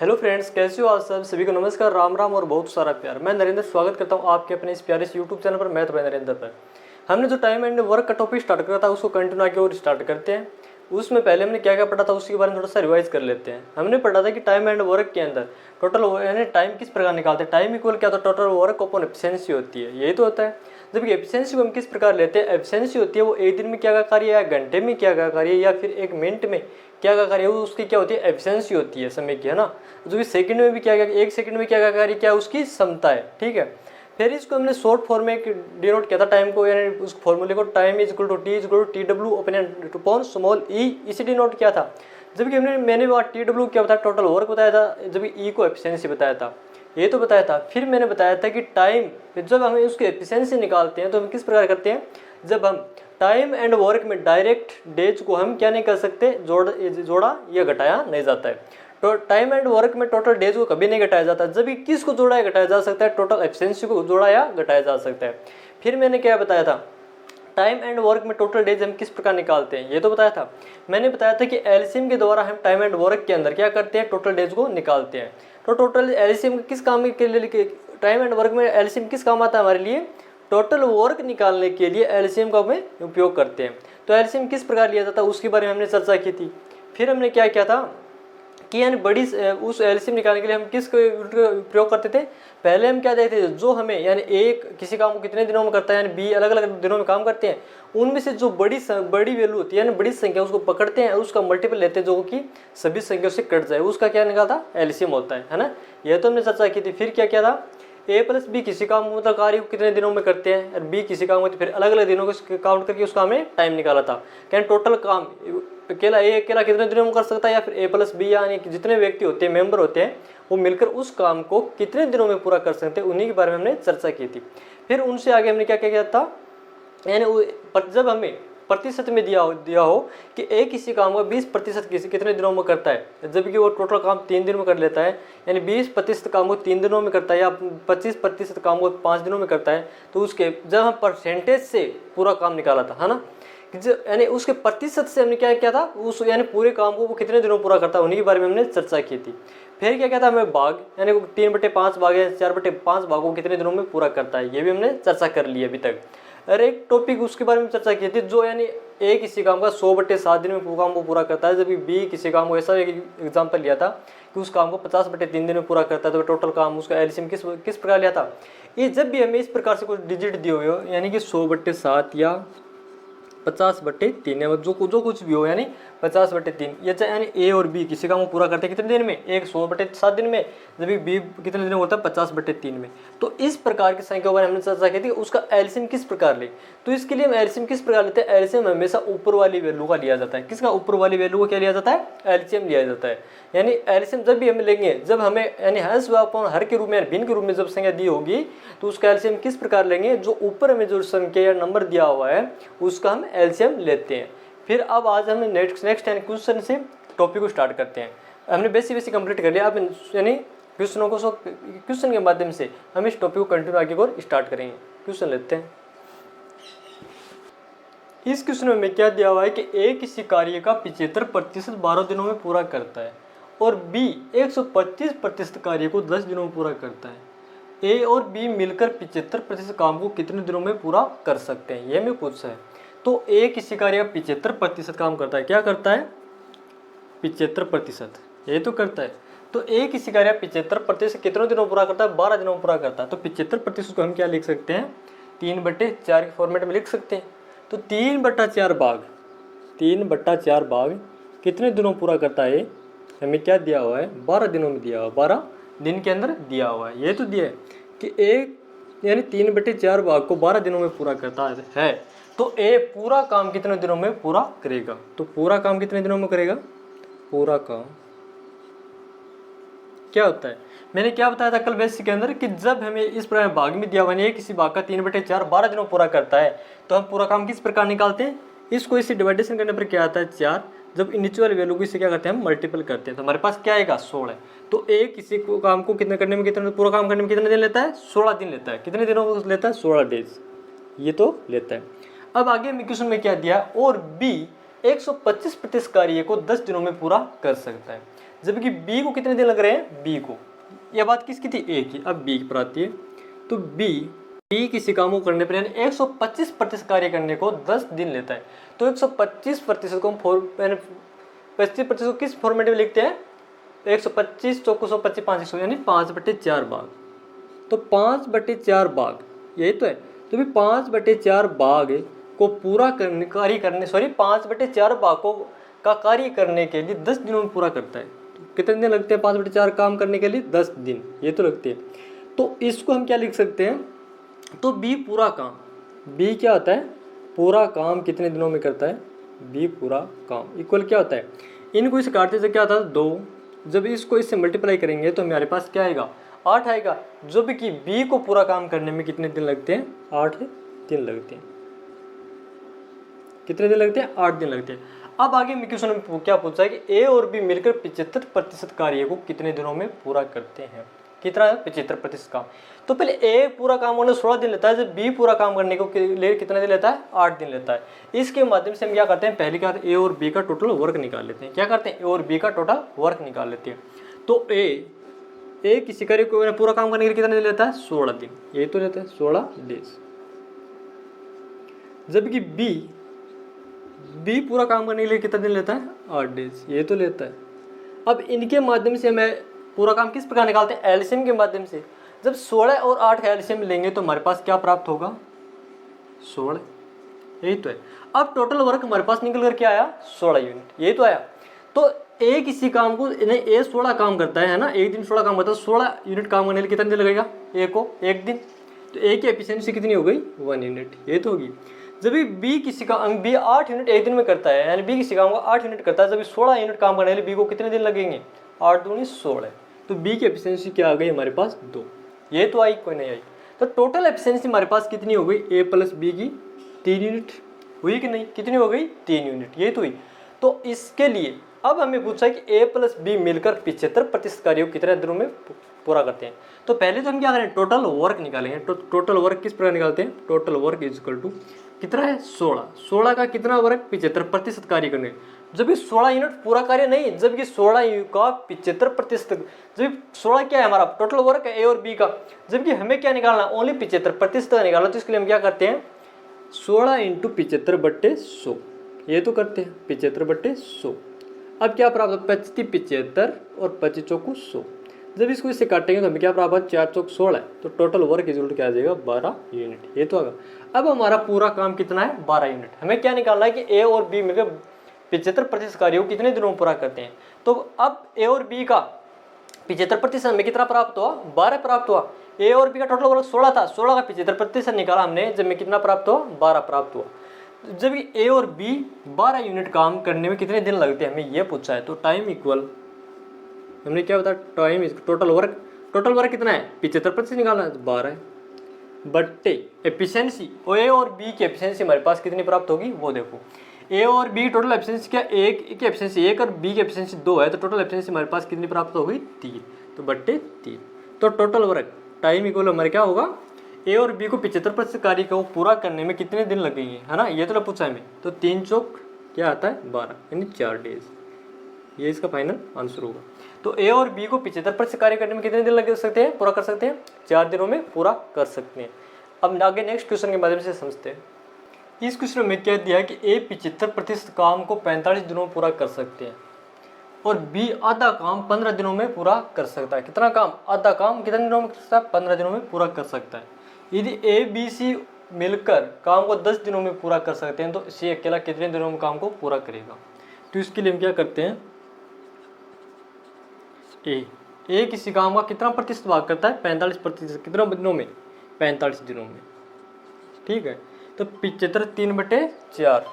Hello friends, कैसे हो आप सब? सभी को नमस्कार, राम राम और बहुत सारा प्यार। मैं नरेंद्र स्वागत करता हूं आपके अपने इस प्यारे से यूट्यूब चैनल पर मैथ बाय नरेंद्र पर। हमने जो टाइम एंड वर्क का टॉपिक स्टार्ट करा था उसको कंटिन्यू आगे और स्टार्ट करते हैं। उसमें पहले हमने क्या क्या पढ़ा था उसके बारे में थोड़ा सा रिवाइज कर लेते हैं। हमने पढ़ा था कि टाइम एंड वर्क के अंदर टोटल यानी टाइम किस प्रकार निकालते हैं। टाइम इक्वल क्या होता है? टोटल वर्क अपॉन एफिशिएंसी होती है, यही तो होता है। जबकि एफिशिएंसी को हम किस प्रकार लेते हैं? एफिशिएंसी होती है वो एक दिन में क्या का कार्य या घंटे में क्या का कार्य या फिर एक मिनट में क्या का कार्य, वो उसकी क्या होती है? एफिशिएंसी होती है समय की, है ना। जो कि सेकंड में भी क्या एक सेकंड में क्या का कार्य, क्या उसकी क्षमता है, ठीक है। फिर इसको हमने शॉर्ट फॉर्म में डिनोट किया था टाइम को, यानी उस फॉर्मूले को time is equal to T is equal to T W upon small E, इसे डिनोट किया था। जबकि मैंने वहाँ टी डब्ल्यू क्या बताया? टोटल वर्क बताया था, जबकि ई को एफिशिएंसी बताया था, ये तो बताया था। फिर मैंने बताया था कि टाइम जब हम उसकी एफिशिएंसी निकालते हैं तो हम किस प्रकार करते हैं? जब हम टाइम एंड वर्क में डायरेक्ट डेज को हम क्या नहीं कर सकते? जोड़ा या घटाया नहीं जाता है। तो टाइम एंड वर्क में टोटल डेज को कभी नहीं घटाया जाता, जब किस को जोड़ा या घटाया जा सकता है? टोटल एफिशिएंसी को जोड़ा या घटाया जा सकता है। फिर मैंने क्या बताया था? टाइम एंड वर्क में टोटल डेज हम किस प्रकार निकालते हैं, ये तो बताया था। मैंने बताया था कि एलसीएम के द्वारा हम टाइम एंड वर्क के अंदर क्या करते हैं? टोटल डेज को निकालते हैं। तो टोटल एलसीएम किस काम के लिए? टाइम एंड वर्क में एलसीएम किस काम आता है हमारे लिए? टोटल वर्क निकालने के लिए एलसीएम का हमें उपयोग करते हैं। तो एलसीएम किस प्रकार लिया जाता है उसके बारे में हमने चर्चा की थी। फिर हमने क्या किया था कि यानी बड़ी उस एलसीएम निकालने के लिए हम किस प्रयोग करते थे? पहले हम क्या देखते थे, जो हमें यानी एक किसी काम को कितने दिनों में करता है, यानी बी अलग अलग दिनों में काम करते हैं, उनमें से जो बड़ी वैल्यू होती है यानी बड़ी संख्या, उसको पकड़ते हैं, उसका मल्टीपल लेते हैं जो कि सभी संख्याओं से कट जाए, उसका क्या निकालता? एलसीएम होता है ना। यह तो हमने चर्चा की थी। फिर क्या किया था? ए प्लस बी किसी काम मतलब कार्य को कितने दिनों में करते हैं, और बी किसी काम को, तो फिर अलग अलग दिनों को काउंट करके उसका हमें टाइम निकाला था। क्या टोटल काम अकेला कितने दिनों में कर सकता है, या फिर ए प्लस बी यानी जितने व्यक्ति होते हैं, मेंबर होते हैं, वो मिलकर उस काम को कितने दिनों में पूरा कर सकते हैं, उन्हीं के बारे में हमने चर्चा की थी। फिर उनसे आगे हमने क्या क्या किया था? यानी जब हमें प्रतिशत में दिया हो कि एक किसी काम का 20% कितने दिनों में करता है, जबकि वो टोटल काम 3 दिन में कर लेता है, यानी 20% काम को 3 दिनों में करता है या 25% काम को 5 दिनों में करता है, तो उसके जब हम परसेंटेज से पूरा काम निकाला था, है ना, यानी उसके प्रतिशत से हमने क्या किया था? उस यानी पूरे काम को वो कितने दिनों पूरा करता है, उन्हीं के बारे में हमने चर्चा की थी। फिर क्या कहता है? हमें भाग यानी 3/5 भाग या 4/5 भागों को कितने दिनों में पूरा करता है, ये भी हमने चर्चा कर ली अभी तक। और एक टॉपिक उसके बारे में चर्चा की थी, जो यानी ए किसी काम का 100/7 दिन में काम को पूरा करता है, जबकि बी किसी काम को ऐसा एक एग्जाम्पल लिया था कि उस काम को 50/3 दिन में पूरा करता है। तो टोटल काम उसका एलसीएम किस प्रकार लिया था? ये जब भी हमें इस प्रकार से कुछ डिजिट दिए हुए हो, यानी कि 100/7 या 50/3 जो कुछ भी हो, यानी 50/3, ये यानी ए और बी किसी काम को पूरा करते हैं कितने दिन में? एक 100/7 दिन में, जबकि बी कितने दिन में होता है? 50/3 में। तो इस प्रकार की संख्या पर हमने चर्चा की थी, उसका एलसीएम किस प्रकार ले। तो इसके लिए हम एलसीएम किस प्रकार लेते हैं? एलसीएम हमेशा ऊपर वाली वैल्यू का लिया जाता है। किसका? ऊपर वाली वैल्यू को क्या लिया जाता है? एलसीएम लिया जाता है। यानी एलसीएम जब भी हम लेंगे, जब हमें यानी हंस व हर के रूप में भिन्न के रूप में जब संख्या दी होगी, तो उसका एलसीएम किस प्रकार लेंगे? जो ऊपर हमें जो संख्या या नंबर दिया हुआ है उसका हम एलसीएम लेते हैं। फिर अब आज हम नेक्स्ट क्वेश्चन से टॉपिक को स्टार्ट करते हैं। हमने बेसिक कंप्लीट कर लिया। अब यानी क्वेश्चन के माध्यम से हम इस टॉपिक को कंटिन्यू आगे और स्टार्ट करेंगे। क्वेश्चन लेते हैं। इस क्वेश्चन में क्या दिया हुआ है कि ए किसी कार्य का 75% 12 दिनों में पूरा करता है और बी 125% कार्य को 10 दिनों में पूरा करता है। ए और बी मिलकर 75% काम को कितने दिनों में पूरा कर सकते हैं, ये हमें पूछा है। तो ए किसी कार्य का 75% काम करता है, क्या करता है? 75%, ये तो करता है। तो ए किसी कार्य का 75% कितने दिनों में पूरा करता है? 12 दिनों में पूरा करता है। तो 75% को हम क्या लिख सकते हैं? 3/4 के फॉर्मेट में लिख सकते हैं। तो 3/4 भाग कितने दिनों पूरा करता है? हमें क्या दिया हुआ है? 12 दिनों में दिया हुआ, 12 दिन के अंदर दिया हुआ है। ये तो दिया है कि एक यानी 3/4 भाग को 12 दिनों में पूरा करता है। तो ए पूरा काम कितने दिनों में पूरा करेगा? तो पूरा काम कितने दिनों में करेगा? पूरा काम क्या होता है? मैंने क्या बताया था कल बेसिक के अंदर कि जब हमें इस प्रकार भाग में दिया हुआ है किसी भाग का 3/4 12 दिनों पूरा करता है, तो हम पूरा काम किस प्रकार निकालते हैं? इसको इसे डिवाइडेशन करने पर क्या आता है? 4। जब नीचे वाले वैल्यू को इसे क्या करते हैं? हम मल्टीपल करते हैं, तो हमारे पास क्या आएगा? 16। तो एक किसी को काम को कितने करने में कितने पूरा काम करने में कितने दिन लेता है? 16 दिन लेता है। कितने दिनों को लेता है? 16 डेज, ये तो लेता है। अब आगे क्वेश्चन में क्या दिया? और बी 125% कार्य को 10 दिनों में पूरा कर सकता है। जबकि बी को कितने दिन लग रहे हैं, बी को, यह बात किसकी थी, ए की। अब बी पर आती है, तो बी किसी काम को करने पर यानी 125% कार्य करने को 10 दिन लेता है। तो 125% को हम 25% को किस फॉर्मेट में लिखते हैं, 125 चौको 125 500 यानी 5/4 भाग। तो 5/4 भाग यही तो है। तो भी 5/4 भाग को पूरा करने 5/4 भागों का कार्य करने के लिए 10 दिनों में पूरा करता है। तो कितने दिन लगते हैं 5/4 काम करने के लिए, 10 दिन ये तो लगते हैं। तो इसको हम क्या लिख सकते हैं, तो बी पूरा काम, बी क्या होता है, पूरा काम कितने दिनों में करता है, बी पूरा काम इक्वल क्या होता है, इनको इसे काटते से क्या होता है 2, जब इसको इससे मल्टीप्लाई करेंगे तो हमारे पास क्या आएगा, 8 आएगा। जो भी कि बी को पूरा काम करने में कितने दिन लगते हैं, 8 दिन लगते हैं। कितने दिन लगते हैं, 8 दिन लगते हैं। अब आगे में क्वेश्चन में क्या पूछा है कि ए और बी मिलकर 75% कार्य को कितने दिनों में पूरा करते हैं, कितना है 75% काम। तो पहले ए पूरा काम होने 16 दिन लेता है, जब बी पूरा काम करने को लिए कितने दिन लेता है, 8 दिन लेता है। इसके माध्यम से हम क्या करते हैं, पहले क्या ए और बी का टोटल वर्क निकाल लेते हैं। क्या करते हैं, ए और बी का टोटल वर्क निकाल लेते हैं। तो ए किसी कार्य को पूरा काम करने के लिए कितने दिन लेता है, 16 दिन, ये तो लेता है 16 डेज। जबकि बी पूरा काम करने के लिए कितना दिन लेता है, 8 डेज, ये तो लेता है। अब इनके माध्यम से हमें पूरा काम किस प्रकार निकालते हैं, एलसीएम के माध्यम से। जब 16 और 8 का एलसीएम लेंगे तो हमारे पास क्या प्राप्त होगा, 16, यही तो है। अब टोटल वर्क हमारे पास निकल कर क्या आया, 16 यूनिट, यही तो आया। तो ए किसी काम को नहीं, ए 16 काम करता है ना, एक दिन 16 काम करता है, 16 यूनिट काम करने के लिए कितना दिन लगेगा, ए को 1 दिन। तो ए की एफिशिएंसी कितनी हो गई, 1 यूनिट, ये तो होगी। जब बी किसी का बी 8 यूनिट एक दिन में करता है, यानी बी किसी काम को 8 यूनिट करता है, जब 16 यूनिट काम करने के लिए बी को कितने दिन लगेंगे, 8 दूनी 16। तो बी की एफिशिएंसी क्या आ गई हमारे पास, 2, ये तो आई, कोई नहीं आई। तो टोटल एफिशिएंसी हमारे पास कितनी हो गई, ए प्लस बी की 3 यूनिट हुई कि नहीं, कितनी हो गई, 3 यूनिट, ये तो हुई। तो इसके लिए अब हमें पूछा है कि ए प्लस बी मिलकर 75% कार्यों को कितने दिनों में पूरा करते हैं। तो पहले तो हम क्या करें, टोटल वर्क निकालेंगे। टोटल वर्क किस प्रकार निकालते हैं, total work is equal to कितना है, 16 का कितना वर्क, 75% कार्य करने। जबकि 16 यूनिट पूरा कार्य नहीं, जबकि 16 का 75%, जबकि 16 क्या है हमारा टोटल वर्क है ए और बी का, जबकि हमें क्या निकालना, ओनली 75% का निकालना। तो इसके लिए हम क्या करते हैं, 16 × 75/100, ये तो करते हैं 75/100। अब क्या प्राप्त, 25 75 और 25 चौको 100। जब इसको इससे काटेंगे तो हमें क्या प्राप्त, 4 चौक 16, तो टोटल वर्क इक्वल टू क्या आ जाएगा, 12 यूनिट, ये तो आएगा। अब हमारा पूरा काम कितना है, 12 यूनिट। हमें क्या निकालना है कि ए और बी मिलकर 75% कार्यों को कितने दिनों में पूरा करते हैं। तो अब ए और बी का 75% हमें कितना प्राप्त हुआ, 12 प्राप्त हुआ। ए और बी का टोटल वर्क 16 था, 16 का 75% निकाला हमने, जब में कितना प्राप्त हुआ, 12 प्राप्त हुआ। जब ए और बी 12 यूनिट काम करने में कितने दिन लगते हैं, हमें यह पूछा है। तो टाइम इक्वल, हमने क्या बताया, टाइम इज टोटल वर्क कितना है, 75% निकालना है, 12 है, बट्टे एफिशिएंसी, और ए और बी की एफिशिएंसी हमारे पास कितनी प्राप्त होगी, वो देखो। ए और बी टोटल एफिशिएंसी क्या, एक की एफिशिएंसी 1 और बी की एफिशिएंसी 2 है, तो टोटल एफिशिएंसी हमारे पास कितनी प्राप्त होगी, 3, तो बट्टे 3। तो टोटल वर्क टाइम इक्वल हमारे क्या होगा, ए और बी को 75% कार्य को पूरा करने में कितने दिन लगेंगे, है ना, ये तो पूछा है हमें। तो 3 चौक क्या आता है, 12, यानी 4 डेज, ये इसका फाइनल आंसर होगा। तो ए और बी को 75% कार्य करने में कितने दिन लग सकते हैं, पूरा कर सकते हैं, 4 दिनों में पूरा कर सकते हैं। अब आगे नेक्स्ट क्वेश्चन के माध्यम से समझते हैं। इस क्वेश्चन में क्या दिया है कि ए 75% काम को 45 दिनों में पूरा कर सकते हैं और बी आधा काम 15 दिनों में पूरा कर सकता है। कितना काम, आधा काम कितने दिनों में कर सकता है, 15 दिनों में पूरा कर सकता है। यदि ए बी सी मिलकर काम को 10 दिनों में पूरा कर सकते हैं, तो सी अकेला कितने दिनों में काम को पूरा करेगा। तो इसके लिए हम क्या करते हैं, ए किसी काम का कितना प्रतिशत भाग करता है, 45%, कितने दिनों में, 45 दिनों में, ठीक है। तो 75 3/4,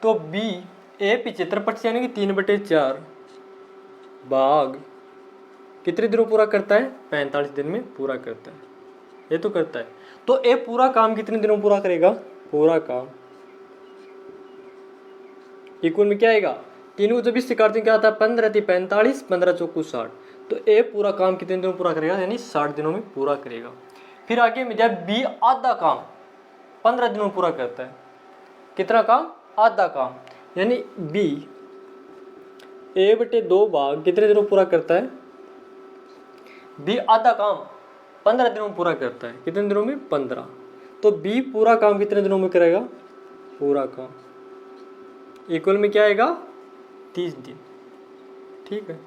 तो बी ए 75% यानी कि 3/4 भाग कितने दिनों पूरा करता है, 45 दिन में पूरा करता है, ये तो करता है। तो ए पूरा काम कितने दिनों में पूरा करेगा, पूरा काम इक्वल में क्या आएगा, 3 को जब इससे काटते हैं क्या आता है, 15 × 45, 15 चौको 60। तो ए पूरा काम कितने दिनों में पूरा करेगा, यानी 60 दिनों में पूरा करेगा। फिर आगे में जब बी आधा काम 15 दिनों में पूरा करता है, कितना काम, आधा काम, यानी बी a/2 भाग कितने दिनों में पूरा करता है, बी आधा काम 15 दिनों में पूरा करता है। कितने दिनों में, 15। तो बी पूरा काम कितने दिनों में करेगा, पूरा काम इक्वल में क्या आएगा, 30 दिन। ठीक है,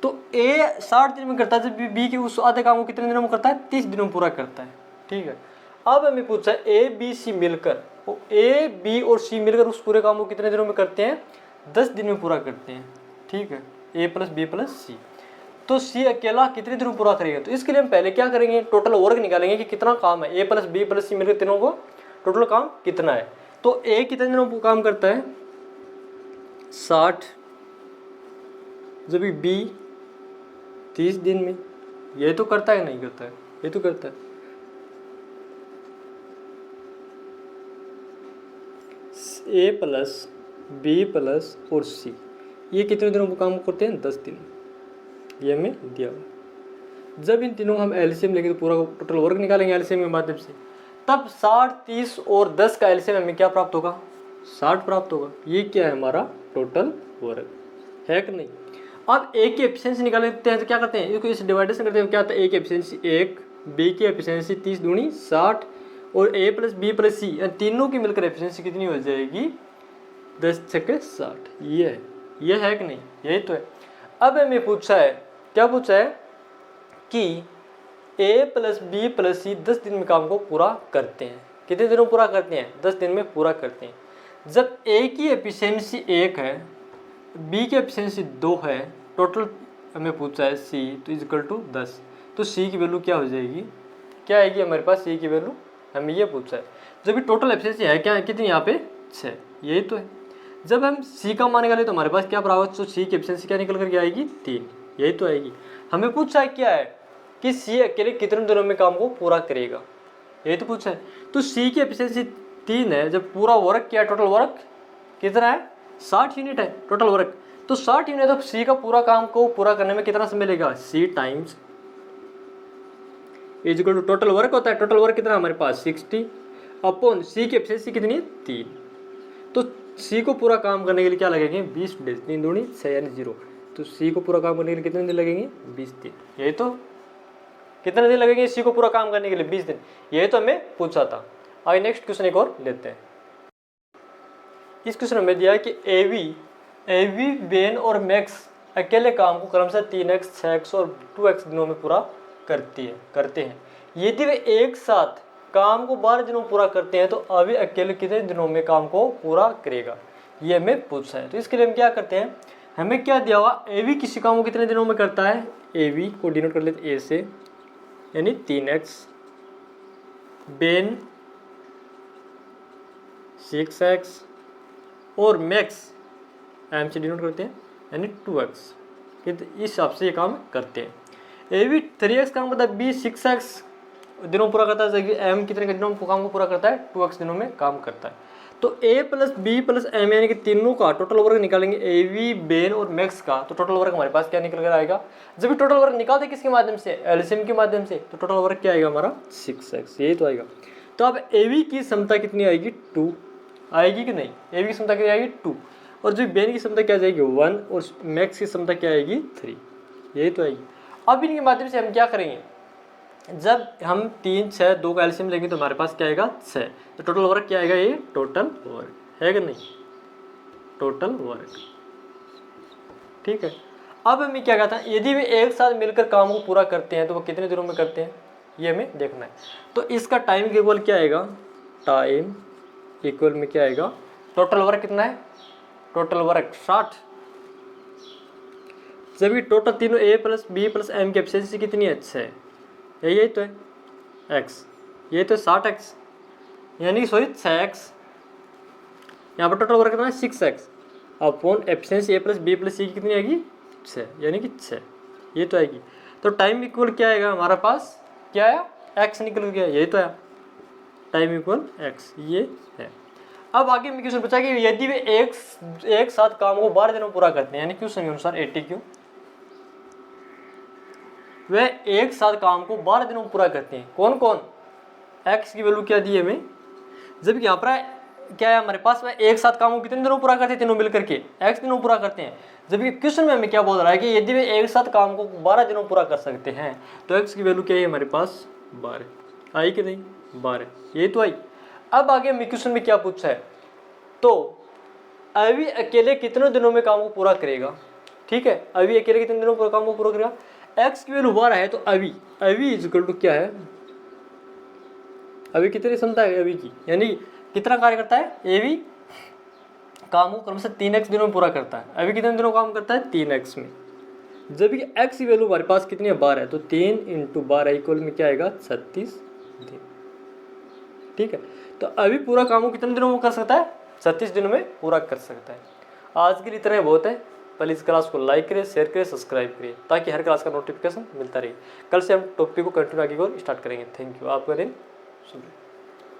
तो ए 60 दिन में करता है, जब बी के उस आधे काम को कितने दिनों में करता है, 30 दिनों में पूरा करता है। ठीक है, अब हमें पूछा है ए बी सी मिलकर, ए बी और सी मिलकर उस पूरे काम को कितने दिनों में करते हैं, 10 दिन में पूरा करते हैं। ठीक है, ए प्लस बी प्लस सी, तो सी अकेला कितने दिनों में पूरा करेगा। तो इसके लिए हम पहले क्या करेंगे, टोटल वर्क निकालेंगे कि कितना काम है, ए प्लस बी प्लस सी मिलकर तीनों को टोटल काम कितना है। तो ए कितने दिनों में काम करता है, 60, जब बी 30 दिन में। ये तो करता है, नहीं करता है, ये तो करता है। ए प्लस बी प्लस और सी ये कितने दिनों में काम करते हैं, 10 दिन। ये हमें दिया हुआ। जब इन तीनों हम एलसीएम लेंगे तो पूरा टोटल वर्क निकालेंगे एलसीएम के माध्यम से, तब 60, 30 और 10 का एलसीएम हमें क्या प्राप्त होगा, 60 प्राप्त होगा। ये क्या है, हमारा टोटल वर्क है कि नहीं। अब ए की एफिशिएंसी निकालते हैं तो क्या करते हैं, इसको इस डिवाइडेशन करते हैं, क्या आता है, ए की एफिशिएंसी 1, बी की एफिशिएंसी 30 दूनी 60 और ए प्लस बी प्लस सी तीनों की मिलकर एफिशिएंसी कितनी हो जाएगी, 10 छक्के 60। ये है कि नहीं, यही तो है। अब हमें पूछा है, क्या पूछा है कि ए प्लस बी प्लस सी 10 दिन में काम को पूरा करते हैं। कितने दिनों पूरा करते हैं, 10 दिन में पूरा करते हैं। जब ए की एफिशिएंसी 1 है, बी की एफिशिएंसी 2 है, टोटल हमें पूछा है सी तो इक्वल टू 10, तो सी की वैल्यू क्या हो जाएगी, क्या आएगी हमारे पास, सी की वैल्यू हमें ये पूछा है। जब टोटल एफिशिएंसी है क्या, कितनी यहाँ पे 6, यही तो है। जब हम सी का मान निकाले तो हमारे पास क्या प्राप्त, तो सी की एफिशिएंसी क्या निकल करके आएगी, 3, यही तो आएगी। हमें पूछा है क्या है कि सी अकेले कितने दिनों में काम को पूरा करेगा, यही तो पूछा है। तो सी की एफिशिएंसी 3 है, जब पूरा वर्क क्या है, टोटल वर्क कितना है, 60 यूनिट है टोटल वर्क। तो 60 यूनिट, तो सी का पूरा काम को पूरा करने में कितना समय लेगा, C times is equal to total work होता है। टोटल वर्क कितना हमारे पास 60 अपॉन सी की एफिशिएंसी कितनी है, 3। तो सी को पूरा काम करने के लिए क्या लगेंगे, 20 डेज, 3 दूनी 6 यानी 0। तो सी को पूरा काम करने के लिए कितने दिन लगेंगे, 20 दिन। यही तो, कितने दिन लगेंगे सी को पूरा काम करने के लिए, 20 दिन। यही तो हमें पूछा था। आइए नेक्स्ट क्वेश्चन एक और लेते हैं। इस क्वेश्चन में दिया है कि एवी बेन और मैक्स अकेले काम को क्रमशः 3x, 6x और 2x दिनों में पूरा करते हैं। यदि वे एक साथ काम को 12 दिनों में पूरा करते हैं तो अभी अकेले कितने दिनों में काम को पूरा करेगा, ये हमें पूछा है। तो इसके लिए हम क्या करते हैं, हमें क्या दिया हुआ, एवी किसी काम को कितने दिनों में करता है, एवी को डिनोट कर लेते ए से, यानी 3x, बेन 6x और मैक्स एम से डिनोट करते हैं यानी 2x। इस हिसाब से ये काम करते हैं। एवी 3x काम करता है, बी 6x दिनों पूरा करता है, एम कितने दिनों में काम को पूरा करता है, 2x दिनों में काम करता है। तो ए प्लस बी प्लस एम यानी कि तीनों का टोटल वर्क निकालेंगे, एवी बेन और मैक्स का, तो टोटल वर्क हमारे पास क्या निकल कर आएगा। जब भी टोटल वर्क निकालते किसके माध्यम से, एलसीएम के माध्यम से, तो टोटल वर्क क्या आएगा हमारा 6x, यही तो आएगा। तो अब एवी की क्षमता कितनी आएगी, 2 आएगी कि नहीं, एवी की क्षमता कितनी आएगी 2, और जो बेन की क्षमता क्या जाएगी 1, और मैक्स की क्षमता क्या आएगी 3, यही तो आएगी। अब इनके माध्यम से हम क्या करेंगे, जब हम 3, 6, 2 का एलसीएम लेंगे तो हमारे पास क्या आएगा 6, तो टोटल वर्क क्या आएगा, ये टोटल वर्क है कि नहीं, टोटल वर्क। ठीक है, अब हमें क्या कहता है, यदि वे एक साथ मिलकर काम को पूरा करते हैं तो वो कितने दिनों में करते हैं, ये हमें देखना है। तो इसका टाइम इक्वल क्या आएगा, टाइम इक्वल में क्या आएगा, टोटल वर्क कितना है, टोटल वर्क 60। जब ये टोटल तीनों ए प्लस बी प्लस एम की एफिशिएंसी कितनी है, 6, यही तो है x, ये तो 60x यानी सॉरी 6x। यहाँ पर टोटल वर्क कितना है 6x अपॉन एफिशिएंसी ए प्लस बी प्लस सी की कितनी आएगी 6, यानी कि 6, ये तो आएगी। तो टाइम इक्वल क्या आएगा हमारे पास, क्या आया, x निकल गया, यही तो आया, टाइम इक्वल x, ये है। अब आगे में क्वेश्चन पूछा कि यदि वे एक साथ काम को 12 दिनों पूरा करते हैं, यानी क्वेश्चन के अनुसार 80Q, वे एक साथ काम को 12 दिनों में पूरा करते हैं, कौन कौन, x की वैल्यू क्या दी है हमें, जबकि यहाँ पर क्या है हमारे पास में एक साथ काम को कितने दिनों पूरा करते हैं, तीनों मिलकर के x दिनों पूरा करते हैं। जबकि क्वेश्चन में हमें क्या बोल रहा है कि यदि वे एक साथ काम को 12 दिनों पूरा कर सकते हैं तो x की वैल्यू क्या है हमारे पास 12 आई कि नहीं, 12 ये तो आई। अब आगे हमें क्वेश्चन में क्या पूछा है, तो अभी अकेले कितने दिनों में काम को पूरा करेगा। ठीक है, अभी अकेले कितने दिनों में काम को पूरा करेगा, x की वैल्यू 12 है तो अभी इज इक्वल टू क्या है, अभी कितनी क्षमता है अभी की, यानी कितना कार्य करता है ए भी काम को क्रमशः 3x दिनों में पूरा करता है। अभी कितने दिनों काम करता है 3x में, जबकि x की वैल्यू हमारे पास कितनी है 12 है तो 3 × 12 इक्वल में क्या आएगा 36 दिन। ठीक है, तो अभी पूरा काम को कितने दिनों में कर सकता है, 36 दिनों में पूरा कर सकता है। आज के लिए इतना ही बहुत है। पहले इस क्लास को लाइक करें, शेयर करें, सब्सक्राइब करिए ताकि हर क्लास का नोटिफिकेशन मिलता रहे। कल से हम टॉपिक को कंटिन्यू आगे और स्टार्ट करेंगे। थैंक यू, आपका दिन शुभ रहे।